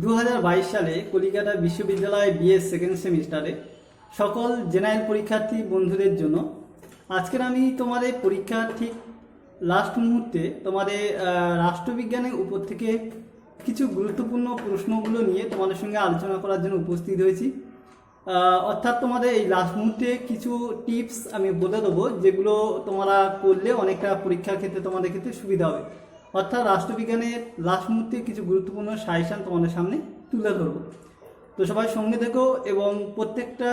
2022 সালে কলিকাতা বিশ্ববিদ্যালয় BS second সেমিস্টারে সকল জেনারেল পরীক্ষার্থী বন্ধুদের জন্য আজকের আমি তোমাদের পরীক্ষার ঠিক লাস্ট মুহূর্তে তোমাদের রাষ্ট্রবিজ্ঞানের উপর থেকে কিছু গুরুত্বপূর্ণ প্রশ্নগুলো নিয়ে তোমাদের সঙ্গে আলোচনা করার জন্য উপস্থিত হয়েছি। অর্থাৎ তোমাদের এই লাস্ট মুহূর্তে কিছু টিপস আমি বলে দেবো, যেগুলো তোমরা করলে অনেকটা পরীক্ষার ক্ষেত্রে তোমাদের ক্ষেত্রে সুবিধা হবে। অর্থাৎ রাষ্ট্রবিজ্ঞানের লাস্ট মুহূর্তে কিছু গুরুত্বপূর্ণ সাজেশান তোমাদের সামনে তুলে ধরবো। তো সবাই সঙ্গে দেখো এবং প্রত্যেকটা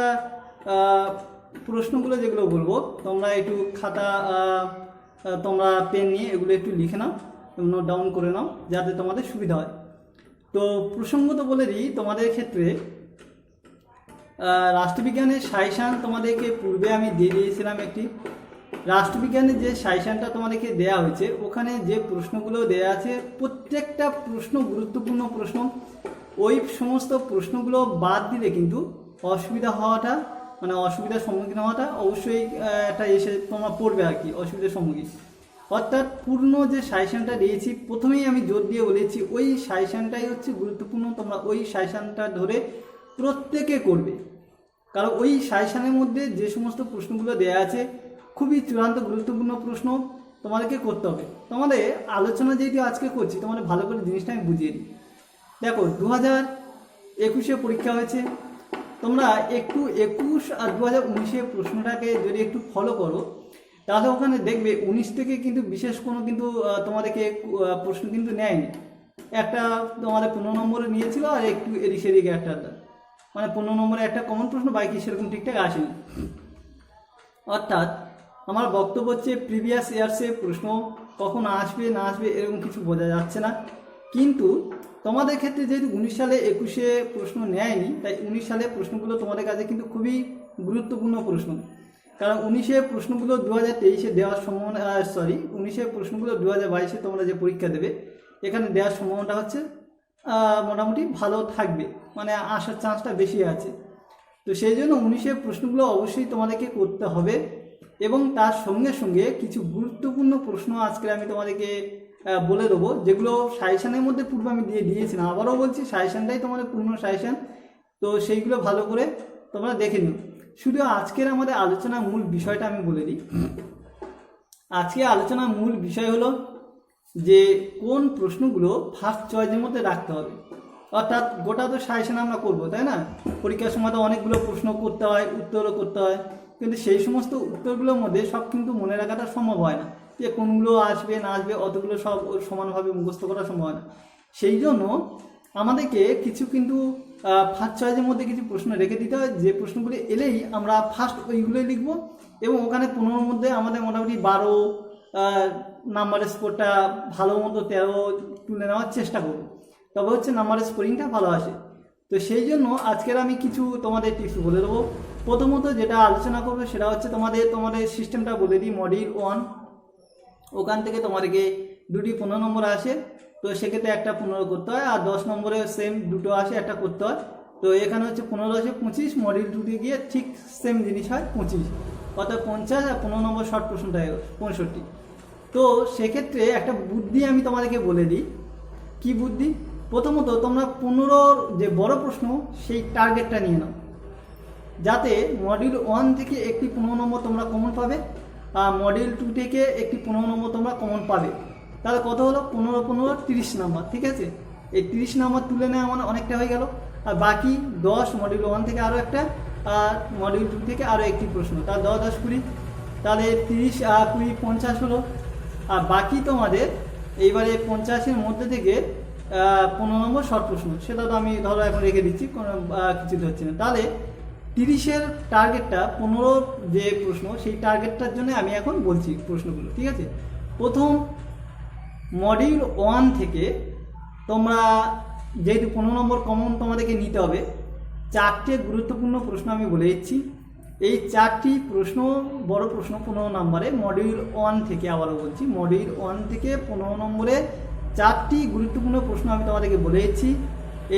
প্রশ্নগুলো যেগুলো বলবো তোমরা একটু খাতা তোমরা পেন নিয়ে এগুলো একটু লিখে নাও, নোট ডাউন করে নাও, যাতে তোমাদের সুবিধা হয়। তো প্রসঙ্গত বলে দিই, তোমাদের ক্ষেত্রে রাষ্ট্রবিজ্ঞানের সাজেশান তোমাদেরকে পূর্বে আমি দিয়ে দিয়েছিলাম একটি। রাষ্ট্রবিজ্ঞানের যে সাজেশানটা তোমাদেরকে দেওয়া হয়েছে, ওখানে যে প্রশ্নগুলো দেওয়া আছে প্রত্যেকটা প্রশ্ন গুরুত্বপূর্ণ প্রশ্ন। ওই সমস্ত প্রশ্নগুলো বাদ দিলে কিন্তু অসুবিধার সম্মুখীন হওয়াটা অবশ্যই একটা এসে তোমরা পড়বে আর কি, অসুবিধার সম্মুখীন। অর্থাৎ পূর্ণ যে সাজেশানটা দিয়েছি প্রথমেই আমি জোর দিয়ে বলেছি ওই সাজেশানটাই হচ্ছে গুরুত্বপূর্ণ। তোমরা ওই সাজেশানটা ধরে প্রত্যেকে করবে, কারণ ওই সাজেশানের মধ্যে যে সমস্ত প্রশ্নগুলো দেওয়া আছে খুবই চূড়ান্ত গুরুত্বপূর্ণ প্রশ্ন তোমাদেরকে করতে হবে। তোমাদের আলোচনা যেহেতু আজকে করছি, তোমাদের ভালো করে জিনিসটা আমি বুঝিয়ে দিই। দেখো, 2021 পরীক্ষা হয়েছে, তোমরা একটু 21 আর 2019 প্রশ্নটাকে যদি একটু ফলো করো, তাহলে ওখানে দেখবে 19 থেকে কিন্তু বিশেষ কোনো কিন্তু তোমাদেরকে প্রশ্ন কিন্তু নেয়নি। একটা তোমাদের 15 নম্বরে নিয়েছিল আর একটু এদিক সেদিকে একটা 15 নম্বরে একটা কমন প্রশ্ন, বাকি সেরকম ঠিকঠাক আসেনি। অর্থাৎ আমার বক্তব্য হচ্ছে প্রিভিয়াস ইয়ার্সে প্রশ্ন কখন আসবে না আসবে এরকম কিছু বোঝা যাচ্ছে না। কিন্তু তোমাদের ক্ষেত্রে যেহেতু 19 সালে 21 প্রশ্ন নেয়নি, তাই 19 সালে প্রশ্নগুলো তোমাদের কাছে কিন্তু খুবই গুরুত্বপূর্ণ প্রশ্ন। কারণ 19 প্রশ্নগুলো 2023 দেওয়ার সম্ভাবনা, 19 প্রশ্নগুলো 2022 তোমরা যে পরীক্ষা দেবে এখানে দেওয়ার সম্ভাবনাটা হচ্ছে মোটামুটি ভালো থাকবে, আসার চান্সটা বেশি আছে। তো সেই জন্য 19 প্রশ্নগুলো অবশ্যই তোমাদেরকে করতে হবে। এবং তার সঙ্গে সঙ্গে কিছু গুরুত্বপূর্ণ প্রশ্ন আজকে আমি তোমাদেরকে বলে দেবো, যেগুলো সাজেশানের মধ্যে পূর্বে আমি দিয়েছিলাম। আবারও বলছি, সাজেশানটাই তোমাদের পূর্ণ সাজেশান, তো সেইগুলো ভালো করে তোমরা দেখে নিও। শুধু আজকের আমাদের আলোচনার মূল বিষয়টা আমি বলে দিই। আজকে আলোচনার মূল বিষয় হলো যে কোন প্রশ্নগুলো ফার্স্ট চয়েসের মধ্যে রাখতে হবে। অর্থাৎ গোটা তো সাজেশান আমরা করবো, তাই না? পরীক্ষার সময় তো অনেকগুলো প্রশ্ন করতে হয়, উত্তরও করতে হয়, কিন্তু সেই সমস্ত উত্তরগুলোর মধ্যে সব কিন্তু মনে রাখাটা সম্ভব হয় না, যে কোনগুলো আসবে না আসবে অতগুলো সব সমানভাবে মুখস্থ করা সম্ভব হয় না। সেই জন্য আমাদেরকে কিছু কিন্তু ফার্স্ট চয়েসের মধ্যে কিছু প্রশ্ন রেখে দিতে হয়, যে প্রশ্নগুলি এলেই আমরা ফার্স্ট ওইগুলোই লিখবো। এবং ওখানে 15 মধ্যে আমাদের মোটামুটি 12 নাম্বারের স্কোরটা ভালো মতো 13 তুলে নেওয়ার চেষ্টা করবো, তবে হচ্ছে নাম্বারের স্কোরিংটা ভালো আসে। তো সেই জন্য আজকের আমি কিছু তোমাদের টিপস বলে দেবো। প্রথমত যেটা আলোচনা করবো সেটা হচ্ছে তোমাদের সিস্টেমটা বলে দিই। মডিউল 1, ওখান থেকে তোমাদেরকে দুটি 15 নম্বর আসে, তো সেক্ষেত্রে একটা 15 করতে হয়, আর 10 নম্বরে সেম দুটো আসে, একটা করতে হয়। তো এখানে হচ্ছে 15 আসে 25, মডিউল 2 গিয়ে ঠিক সেম জিনিস হয় 25, অর্থাৎ 50, আর 15 নম্বর শর্ট প্রশ্নটা 65। তো সেক্ষেত্রে একটা বুদ্ধি আমি তোমাদেরকে বলে দিই। কি বুদ্ধি? প্রথমত তোমরা 15 যে বড় প্রশ্ন সেই টার্গেটটা নিয়ে নাও, যাতে মডিউল 1 থেকে একটি 15 নম্বর তোমরা কমন পাবে, আর মডিউল 2 থেকে একটি 15 নম্বর তোমরা কমন পাবে। তাহলে কত হলো? 15 30 নাম্বার, ঠিক আছে? এই 30 নাম্বার তুলে নেওয়া অনেকটা হয়ে গেল। আর বাকি 10 মডিউল 1 থেকে আরও একটা, আর মডিউল 2 থেকে আরও একটি প্রশ্ন, তার 10 10 20, তাহলে 30 আর 20 50 হলো। আর বাকি তোমাদের এইবারে 50-এর মধ্যে থেকে 15 নম্বর শর্ট প্রশ্ন, সেটা তো আমি ধরো এখন রেখে দিচ্ছি, কোনো কিছু হচ্ছে না। তাহলে 30-এর টার্গেটটা 15 যে প্রশ্ন সেই টার্গেটটার জন্য আমি এখন বলছি প্রশ্নগুলো, ঠিক আছে? প্রথম মডিউল 1 থেকে তোমরা যেহেতু 15 নম্বর কমন তোমাদেরকে নিতে হবে, 4টে গুরুত্বপূর্ণ প্রশ্ন আমি বলে দিচ্ছি। এই 4টি প্রশ্ন বড় প্রশ্ন 15 নম্বরে, মডিউল 1 থেকে, আবারও বলছি মডিউল 1 থেকে 15 নম্বরে 4টি গুরুত্বপূর্ণ প্রশ্ন আমি তোমাদেরকে বলে দিচ্ছি।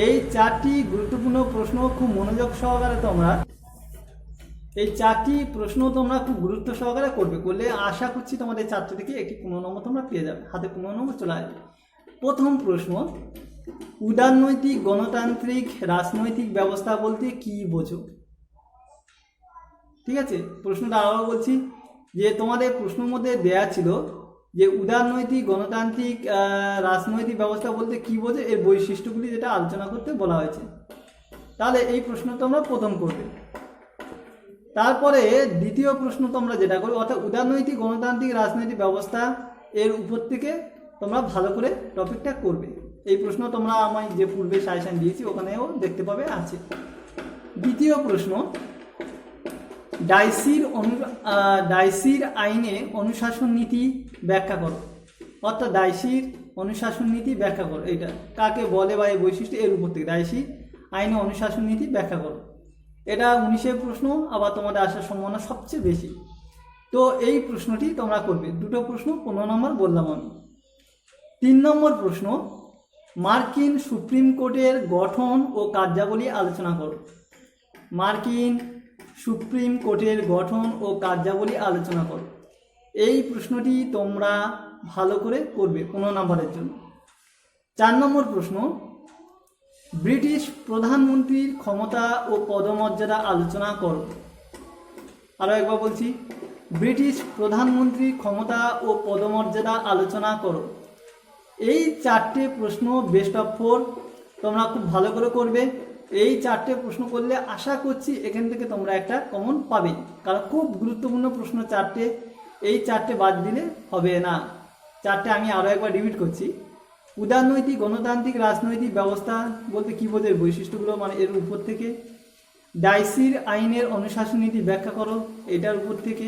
এই 4টি গুরুত্বপূর্ণ প্রশ্ন খুব মনোযোগ সহকারে তোমরা এই 4টি প্রশ্ন তোমরা খুব গুরুত্ব সহকারে করলে আশা করছি তোমাদের 4টে থেকে একটি 15 নম্বর তোমরা পেয়ে যাবে, হাতে 15 নম্বর চলে আসবে। প্রথম প্রশ্ন, উদারনৈতিক গণতান্ত্রিক রাজনৈতিক ব্যবস্থা বলতে কি বোঝো? ঠিক আছে, প্রশ্নটা আবার বলছি যে তোমাদের প্রশ্নের মধ্যে দেয়া ছিল যে উদারনৈতিক গণতান্ত্রিক রাজনৈতিক ব্যবস্থা বলতে কি বোঝো, এর বৈশিষ্ট্যগুলি যেটা আলোচনা করতে বলা হয়েছে। তাহলে এই প্রশ্ন তোমরা প্রথম করবে। তারপরে দ্বিতীয় প্রশ্ন তোমরা যেটা করবে, অর্থাৎ উদারনৈতিক গণতান্ত্রিক রাজনৈতিক ব্যবস্থা এর উপর থেকে তোমরা ভালো করে টপিকটা করবে। এই প্রশ্ন তোমরা আমি যে পূর্বে সাজেশন দিয়েছি ওখানেও দেখতে পাবে আছে। দ্বিতীয় প্রশ্ন, ডাইসির আইনে অনুশাসন নীতি ব্যাখ্যা করো। অর্থাৎ ডাইসির অনুশাসন নীতি ব্যাখ্যা করো, এটা কাকে বলে বা এই বৈশিষ্ট্য এর উপর থেকে ডাইসির আইনে অনুশাসন নীতি ব্যাখ্যা করো। এটা 19-এর প্রশ্ন, আবার তোমাদের আসার সম্ভাবনা সবচেয়ে বেশি। তো এই প্রশ্নটি তোমরা করবে। দুটো প্রশ্ন 15 নম্বর বললাম আমি। 3 নম্বর প্রশ্ন, মার্কিন সুপ্রিম কোর্টের গঠন ও কার্যাবলী আলোচনা করো। মার্কিন সুপ্রিম কোর্টের গঠন ও কার্যাবলী আলোচনা করো। এই প্রশ্নটি তোমরা ভালো করে করবে 15 নম্বরের জন্য। 4 নম্বর প্রশ্ন, ব্রিটিশ প্রধানমন্ত্রীর ক্ষমতা ও পদমর্যাদা আলোচনা করো। আরও একবার বলছি, ব্রিটিশ প্রধানমন্ত্রীর ক্ষমতা ও পদমর্যাদা আলোচনা করো। এই 4টে প্রশ্ন বেস্ট অফ 4 তোমরা খুব ভালো করে করবে। এই 4টে প্রশ্ন করলে আশা করছি এখান থেকে তোমরা একটা কমন পাবে, কারণ খুব গুরুত্বপূর্ণ প্রশ্ন 4টে। এই 4টে বাদ দিলে হবে না। 4টে আমি আরও একবার রিপিট করছি। উদারনৈতিক গণতান্ত্রিক রাজনৈতিক ব্যবস্থা বলতে কী বোঝো, এর বৈশিষ্ট্যগুলো মানে এর উপর থেকে। ডাইসির আইনের অনুশাসন নীতি ব্যাখ্যা করো, এটার উপর থেকে।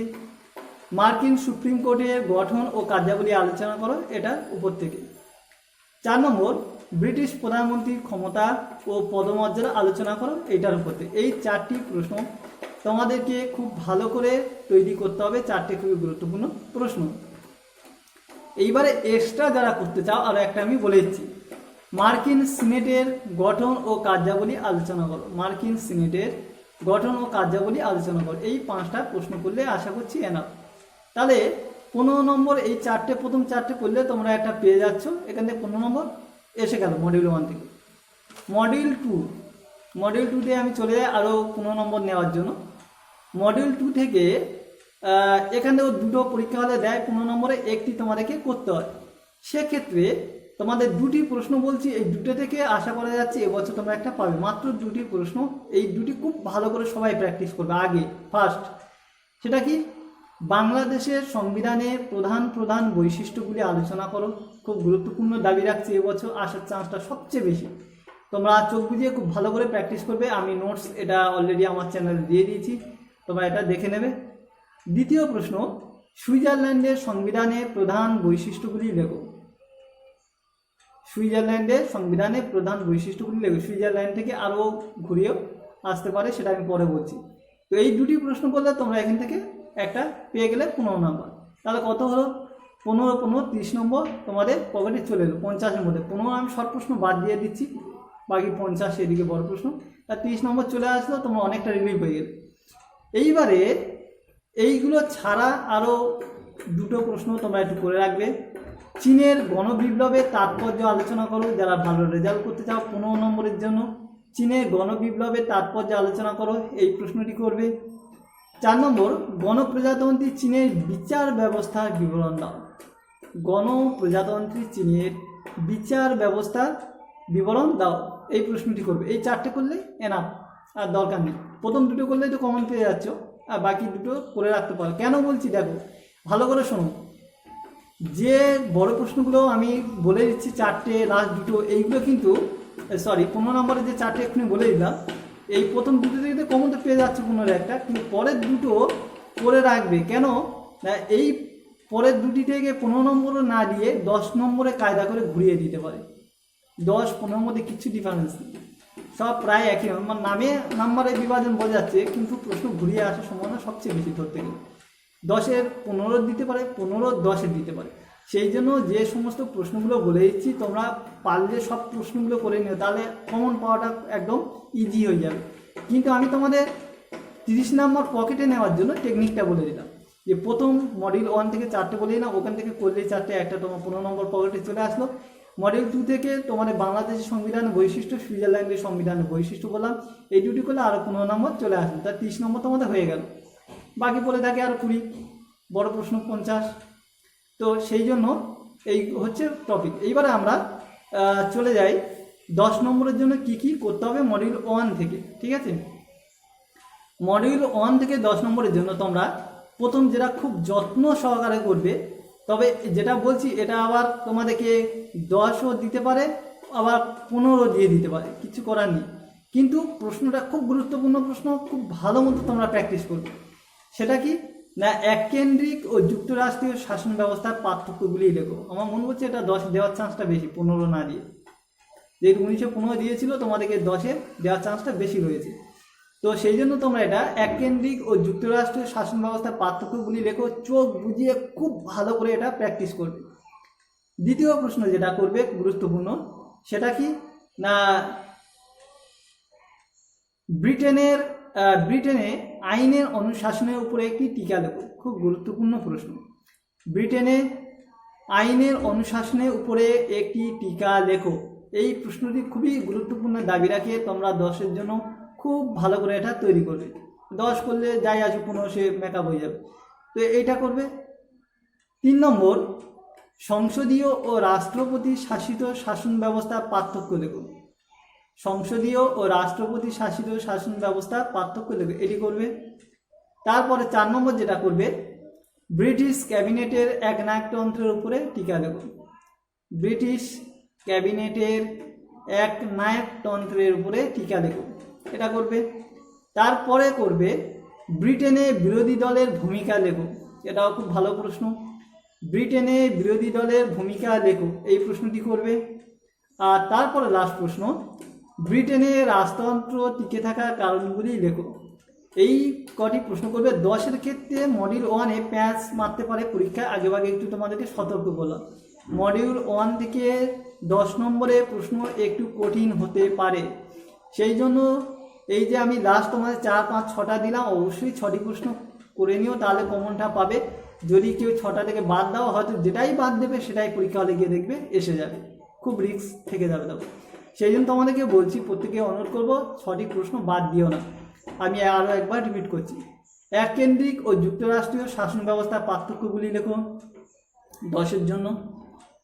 মার্কিন সুপ্রিম কোর্টের গঠন ও কার্যাবলী আলোচনা করো, এটার উপর থেকে। 4 নম্বর, ব্রিটিশ প্রধানমন্ত্রীর ক্ষমতা ও পদমর্যাদা আলোচনা করো, এইটার উপর থেকে। এই 4টি প্রশ্ন তোমাদেরকে খুব ভালো করে তৈরি করতে হবে। 4টে খুবই গুরুত্বপূর্ণ প্রশ্ন। এইবারে এক্সট্রা যারা করতে চাও, আরও একটা আমি বলে দিচ্ছি, মার্কিন সিনেটের গঠন ও কার্যাবলী আলোচনা করো। মার্কিন সিনেটের গঠন ও কার্যাবলী আলোচনা করো। এই 5টা প্রশ্ন করলে আশা করছি এনাফ। তাহলে 15 নম্বর এই 4টে প্রথম 4টে করলে তোমরা একটা পেয়ে যাচ্ছ। এখান থেকে 15 নম্বর এসে গেল মডিউল 1 থেকে। মডিউল 2 আমি চলে যাই আরও 15 নম্বর নেওয়ার জন্য। মডিউল 2 থেকে এখানেও দুটো পরীক্ষা হলে দেয় 15 নম্বরে, একটি তোমাদেরকে করতে হয়। সেক্ষেত্রে তোমাদের 2টি প্রশ্ন বলছি, এই 2টো থেকে আশা করা যাচ্ছে এবছর তোমরা একটা পাবে। মাত্র 2টি প্রশ্ন, এই 2টি খুব ভালো করে সবাই প্র্যাকটিস করবে। আগে ফার্স্ট, সেটা কি, বাংলাদেশের সংবিধানের প্রধান বৈশিষ্ট্যগুলি আলোচনা করো। খুব গুরুত্বপূর্ণ দাবি রাখছি, এবছর আসার চান্সটা সবচেয়ে বেশি। তোমরা চোখ বুঝিয়ে খুব ভালো করে প্র্যাকটিস করবে। আমি নোটস এটা অলরেডি আমার চ্যানেলে দিয়ে দিয়েছি, তোমরা এটা দেখে নেবে। দ্বিতীয় প্রশ্ন, সুইজারল্যান্ডের সংবিধানের প্রধান বৈশিষ্ট্যগুলি লেখো। সুইজারল্যান্ডের সংবিধানের প্রধান বৈশিষ্ট্যগুলি লেখো। সুইজারল্যান্ড থেকে আরও ঘুরিয়েও আসতে পারে, সেটা আমি পরে বলছি। তো এই 2টি প্রশ্ন করলে তোমরা এখান থেকে একটা পেয়ে গেলে 15 নম্বর। তাহলে কত হলো, 15 30 নম্বর তোমাদের পকেটে চলে এলো। 50-এর মধ্যে 15 আমি শর্ট প্রশ্ন বাদ দিয়ে দিচ্ছি, বাকি 50 এদিকে বড় প্রশ্ন। আর 30 নম্বর চলে আসলো, তোমরা অনেকটা রিলিফ হয়ে গেলে। এইবারে এইগুলো ছাড়া আরও 2টো প্রশ্ন তোমরা একটু করে রাখবে। চীনের গণবিপ্লবের তাৎপর্য আলোচনা করো। যারা ভালো রেজাল্ট করতে চাও 15 নম্বরের জন্য, চীনের গণবিপ্লবের তাৎপর্য আলোচনা করো, এই প্রশ্নটি করবে। 4 নম্বর, গণপ্রজাতন্ত্রী চীনের বিচার ব্যবস্থার বিবরণ দাও। গণপ্রজাতন্ত্রী চীনের বিচার ব্যবস্থার বিবরণ দাও, এই প্রশ্নটি করবে। এই 4টে করলে এনাফ, আর দরকার নেই। প্রথম 2টো করলে তো কমন পেয়ে যাচ্ছ, আর বাকি 2টো করে রাখতে পারো। কেন বলছি দেখো, ভালো করে শোনো। যে বড় প্রশ্নগুলো আমি বলে দিচ্ছি 4টে, লাস্ট 2টো, এইগুলো কিন্তু 15 নম্বরে যে 4টে এক্ষুনি বলে দিলাম, এই প্রথম 2টো থেকে কমন তো পেয়ে যাচ্ছে 15 একটা, কিন্তু পরের 2টো করে রাখবে। কেন না, এই পরের 2টি থেকে 15 নম্বরও না দিয়ে 10 নম্বরে কায়দা করে ঘুরিয়ে দিতে পারে। 10-15 মধ্যে কিছু ডিফারেন্স নেই, সব প্রায় একই। আমার নাম্বারের বিভাজন বোঝাচ্ছে, কিন্তু প্রশ্ন ঘুরিয়ে আসার সম্ভাবনা সবচেয়ে বেশি ধরতে গেলে। 10-এর 15 দিতে পারে, 15 10-এর দিতে পারে। সেই জন্য যে সমস্ত প্রশ্নগুলো বলে দিচ্ছি তোমরা পারলে সব প্রশ্নগুলো করে নিও, তাহলে কমন পাওয়াটা একদম ইজি হয়ে যাবে। কিন্তু আমি তোমাদের 30 নম্বর পকেটে নেওয়ার জন্য টেকনিকটা বলে দিলাম, যে প্রথম মডিউল 1 থেকে 4টে বলে দিলাম, ওখান থেকে করলেই 4টে, একটা তোমার 15 নম্বর পকেটে চলে আসলো। মডিউল 2 থেকে তোমাদের বাংলাদেশের সংবিধানের বৈশিষ্ট্য, সুইজারল্যান্ডের সংবিধানের বৈশিষ্ট্য বললাম, এই দুটি করলে আরও 15 নম্বর চলে আসবে, তার 30 নম্বর তোমাদের হয়ে গেল। বাকি পড়ে থাকে আর 20, বড় প্রশ্ন 50। তো সেই জন্য এই হচ্ছে টপিক। এইবারে আমরা চলে যাই 10 নম্বরের জন্য কি কি করতে হবে মডিউল 1 থেকে, ঠিক আছে? মডিউল 1 থেকে 10 নম্বরের জন্য তোমরা প্রথম যেটা খুব যত্ন সহকারে করবে, তবে যেটা বলছি এটা আবার তোমাদেরকে 10ও দিতে পারে, আবার 15 দিয়ে দিতে পারে, কিছু করার নেই। কিন্তু প্রশ্নটা খুব গুরুত্বপূর্ণ প্রশ্ন, খুব ভালো মতো তোমরা প্র্যাকটিস করবে। সেটা কি না, এককেন্দ্রিক ও যুক্তরাষ্ট্রীয় শাসন ব্যবস্থার পার্থক্যগুলি লেখো। আমার মনে হচ্ছে এটা 10 দেওয়ার চান্সটা বেশি, 15 না দিয়ে। যেহেতু 1915 দিয়েছিল, তোমাদেরকে 10-এ দেওয়ার চান্সটা বেশি রয়েছে। তো সেই জন্য তোমরা এটা এককেন্দ্রিক ও যুক্তরাষ্ট্রীয় শাসন ব্যবস্থার পার্থক্যগুলি লেখো, চোখ বুঝিয়ে খুব ভালো করে এটা প্র্যাকটিস করবে। দ্বিতীয় প্রশ্ন যেটা করবে গুরুত্বপূর্ণ, সেটা কি না, ব্রিটেনে আইনের অনুশাসনের উপরে একটি টিকা লেখো। খুব গুরুত্বপূর্ণ প্রশ্ন। ব্রিটেনে আইনের অনুশাসনের উপরে একটি টিকা লেখো। এই প্রশ্নটি খুবই গুরুত্বপূর্ণ দাবি রাখে, তোমরা 10-এর জন্য খুব ভালো করে এটা তৈরি করবে। 10 করলে যাই আসুক 15 সে মেকআপ হয়ে যাবে। তো এইটা করবে। 3 নম্বর, সংসদীয় ও রাষ্ট্রপতি শাসিত শাসন ব্যবস্থার পার্থক্য লেখো। সংসদীয় ও রাষ্ট্রপতি শাসিত শাসন ব্যবস্থার পার্থক্য লেখো, এটি করবে। তারপরে 4 নম্বর যেটা করবে, ব্রিটিশ ক্যাবিনেটের একনায়কতন্ত্রের উপরে টিকা লেখো। ব্রিটিশ ক্যাবিনেটের একনায়কতন্ত্রের উপরে টিকা লেখো, এটা করবে। তারপরে করবে ব্রিটেনে বিরোধী দলের ভূমিকা লেখো। এটাও খুব ভালো প্রশ্ন। ব্রিটেনে বিরোধী দলের ভূমিকা লেখো, এই প্রশ্নটি করবে। আর তারপরে লাস্ট প্রশ্ন, ব্রিটেনে রাজতন্ত্র টিকে থাকার কারণগুলি লেখো। এই কটি প্রশ্ন করবে। 10-এর ক্ষেত্রে মডিউল 1-এ প্যাঁচ মারতে পারে পরীক্ষায়, আগেভাগে একটু তোমাদেরকে সতর্ক করলাম। মডিউল 1 থেকে 10 নম্বরে প্রশ্ন একটু কঠিন হতে পারে। সেই জন্য এই যে আমি লাস্ট তোমাদের 4, 5, 6টা দিলাম, অবশ্যই 6টি প্রশ্ন করে নিও, তাহলে কমনটা পাবে। যদি কেউ 6টা থেকে বাদ দাও, হয়তো যেটাই বাদ দেবে সেটাই পরীক্ষা হলে গিয়ে দেখবে এসে যাবে, খুব রিস্ক থেকে যাবে তবে। সেই জন্য তোমাদেরকে বলছি, প্রত্যেকে অনুরোধ করবো 6টি প্রশ্ন বাদ দিও না। আমি আরও একবার রিপিট করছি, এককেন্দ্রিক ও যুক্তরাষ্ট্রীয় শাসন ব্যবস্থার পার্থক্যগুলি লেখো 10-এর জন্য।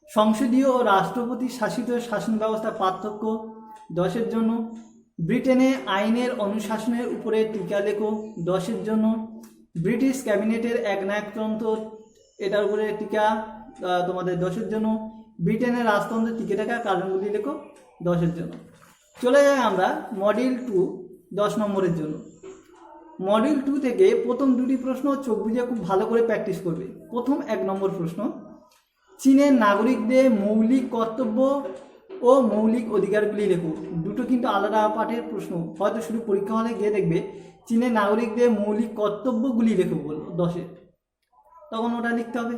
সংসদীয় ও রাষ্ট্রপতি শাসিত শাসন ব্যবস্থার পার্থক্য 10-এর জন্য। ব্রিটেনে আইনের অনুশাসনের উপরে টিকা লেখো 10-এর জন্য। ব্রিটিশ ক্যাবিনেটের একনায়কতন্ত্র, এটার উপরে টিকা তোমাদের 10-এর জন্য। ব্রিটেনের রাজতন্ত্রে টিকে থাকার কারণগুলি লেখো 10-এর জন্য। চলে যাই আমরা মডিউল 2 10 নম্বরের জন্য। মডিউল 2 থেকে প্রথম 2টি প্রশ্ন চোখ বুঝে খুব ভালো করে প্র্যাকটিস করবে। প্রথম 1 নম্বর প্রশ্ন, চীনের নাগরিকদের মৌলিক কর্তব্য ও মৌলিক অধিকারগুলি লেখো। দুটো কিন্তু আলাদা পাঠের প্রশ্ন, হয়তো শুধু পরীক্ষা হলে গিয়ে দেখবে চীনের নাগরিকদের মৌলিক কর্তব্যগুলি লেখো বলবো 10-এ, তখন ওটা লিখতে হবে।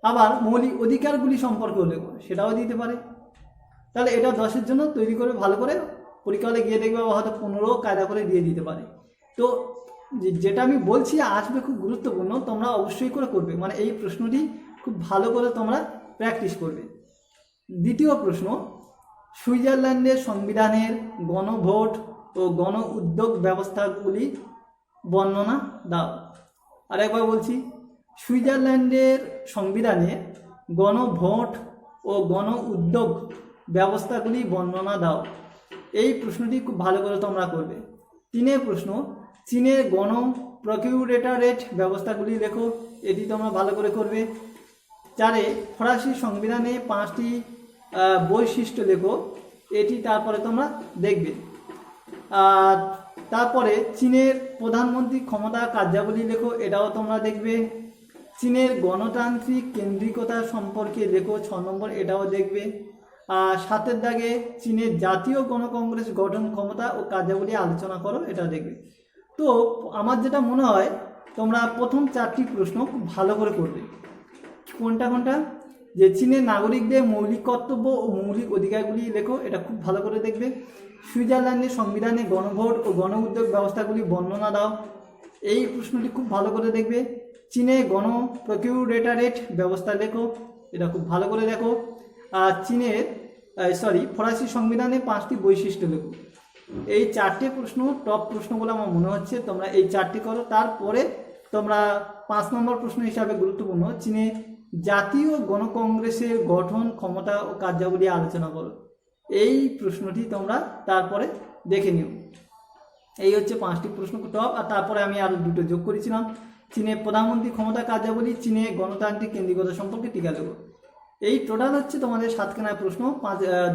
আবার মৌলিক অধিকারগুলি সম্পর্কেও লেখো, সেটাও দিতে পারে। তাহলে এটা 10-এর জন্য তৈরি করে ভালো করে পরীক্ষা হলে গিয়ে দেখবে, হয়তো 15 কায়দা করে দিয়ে দিতে পারে। তো যেটা আমি বলছি আসবে খুব গুরুত্বপূর্ণ, তোমরা অবশ্যই করে করবে, মানে এই প্রশ্নটি খুব ভালো করে তোমরা প্র্যাকটিস করবে। দ্বিতীয় প্রশ্ন, সুইজারল্যান্ডের সংবিধানের গণভোট ও গণ উদ্যোগ ব্যবস্থাগুলি বর্ণনা দাও। আরেকবার বলছি, সুইজারল্যান্ডের সংবিধানে গণভোট ও গণ উদ্যোগ ব্যবস্থাগুলি বর্ণনা দাও। এই প্রশ্নটি খুব ভালো করে তোমরা করবে। 3 প্রশ্ন, চীনের গণ প্রকিউরেটরেট ব্যবস্থাগুলি লেখো, এটি তোমরা ভালো করে করবে। 4, ফরাসি সংবিধানে 5টি বৈশিষ্ট্য লেখো, এটি তারপরে তোমরা দেখবে। আর তারপরে চীনের প্রধানমন্ত্রী ক্ষমতা কার্যাবলী লেখো, এটাও তোমরা দেখবে। চীনের গণতান্ত্রিক কেন্দ্রিকতা সম্পর্কে লেখো 6 নম্বর, এটাও দেখবে। আর 7-এর দাগে চীনের জাতীয় গণকংগ্রেস গঠন ক্ষমতা ও কার্যাবলী আলোচনা করো, এটা দেখবে। তো আমার যেটা মনে হয় তোমরা প্রথম 4টি প্রশ্ন খুব ভালো করে করবে। কোনটা কোনটা, যে চীনের নাগরিকদের মৌলিক কর্তব্য ও মৌলিক অধিকারগুলি লেখো, এটা খুব ভালো করে দেখবে। সুইজারল্যান্ডের সংবিধানে গণভোট ও গণ উদ্যোগ ব্যবস্থাগুলি বর্ণনা দাও, এই প্রশ্নটি খুব ভালো করে দেখবে। চীনে গণ প্রকিউরেটরেট ব্যবস্থা লেখো, এটা খুব ভালো করে দেখো। চীনের ফরাসি সংবিধানের 5টি বৈশিষ্ট্য লেখো। এই 4টে প্রশ্ন টপ প্রশ্ন বলে আমার মনে হচ্ছে, তোমরা এই 4টি করো। তারপরে তোমরা 5 নম্বর প্রশ্ন হিসাবে গুরুত্বপূর্ণ, চীনে জাতীয় গণকংগ্রেসের গঠন, ক্ষমতা ও কার্যাবলী আলোচনা করো। এই প্রশ্নটি তোমরা তারপরে দেখে নিও। এই হচ্ছে 5টি প্রশ্ন টপ। আর তারপরে আমি আরও 2টো যোগ করেছিলাম, চীনে প্রধানমন্ত্রী ক্ষমতা কার্যাবলী, চীনে গণতান্ত্রিক কেন্দ্রিকতা সম্পর্কে টিকা দেবো। এই টোটাল হচ্ছে তোমাদের 7খানা প্রশ্ন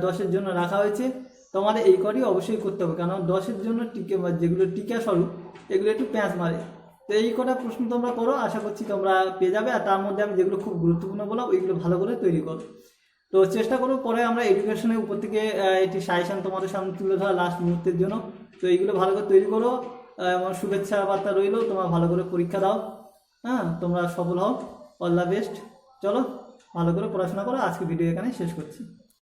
10-এর জন্য রাখা হয়েছে। তোমাদের এই কটি অবশ্যই করতে হবে, কারণ 10-এর জন্য যেগুলো টিকা স্বরূপ এগুলো একটু প্যাঁচ মারে। তো এই কটা প্রশ্ন তোমরা করো, আশা করছি তোমরা পেয়ে যাবে। আর তার মধ্যে আমি যেগুলো খুব গুরুত্বপূর্ণ বললাম ওইগুলো ভালো করে তৈরি করো। তো চেষ্টা করো পরে আমরা এডুকেশনের উপর থেকে একটি সাজেশন তোমাদের সামনে তুলে ধরা লাস্ট মুহূর্তের জন্য। তো এইগুলো ভালো করে তৈরি করো। আমার শুভেচ্ছা বার্তা রইলো, তোমরা ভালো করে পরীক্ষা দাও। হ্যাঁ, তোমরা সফল হও। All the best. চলো ভালো করে পড়াশোনা করো। আজকে ভিডিও এখানে শেষ করছি।